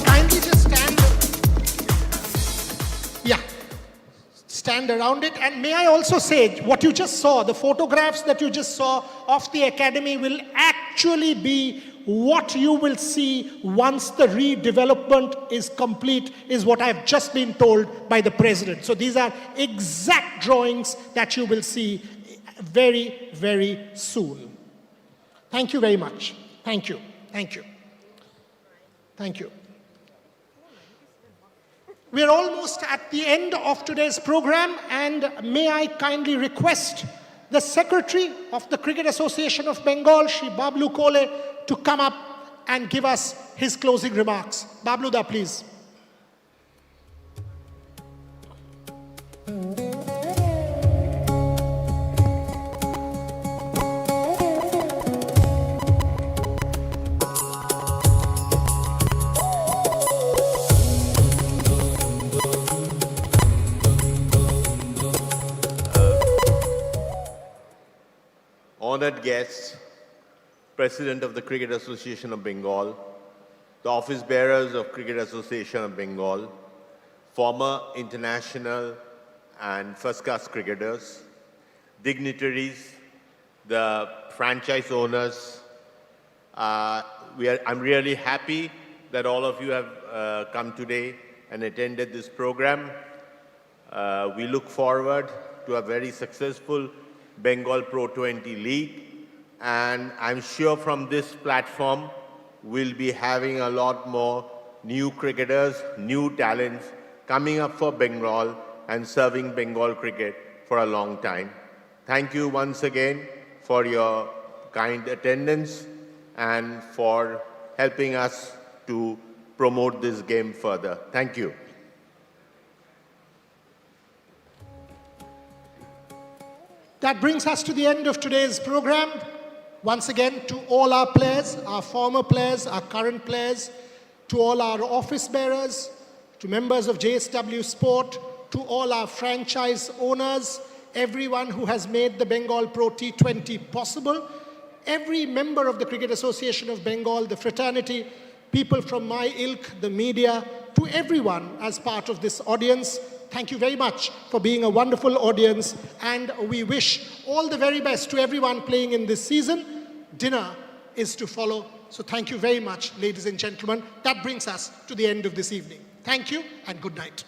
Kindly just stand. Yeah, stand around it. And may I also say, what you just saw, the photographs that you just saw of the academy will actually be what you will see once the redevelopment is complete, is what I've just been told by the President. So these are exact drawings that you will see very, very soon. Thank you very much. Thank you. Thank you. Thank you. We're almost at the end of today's program, and may I kindly request the Secretary of the Cricket Association of Bengal, Shri Bablu Kole, to come up and give us his closing remarks. Bablu da, please. Honored guests, President of the Cricket Association of Bengal, the office bearers of Cricket Association of Bengal, former international and first-class cricketers, dignitaries, the franchise owners. I'm really happy that all of you have come today and attended this program. We look forward to a very successful Bengal Pro 20 League, and I'm sure from this platform we'll be having a lot more new cricketers, new talents coming up for Bengal and serving Bengal cricket for a long time. Thank you once again for your kind attendance and for helping us to promote this game further. Thank you. That brings us to the end of today's program. Once again, to all our players, our former players, our current players, to all our office bearers, to members of JSW Sport, to all our franchise owners, everyone who has made the Bengal Pro T20 possible, every member of the Cricket Association of Bengal, the fraternity, people from my ilk, the media, to everyone as part of this audience, thank you very much for being a wonderful audience, and we wish all the very best to everyone playing in this season. Dinner is to follow, so thank you very much, ladies and gentlemen. That brings us to the end of this evening. Thank you and good night.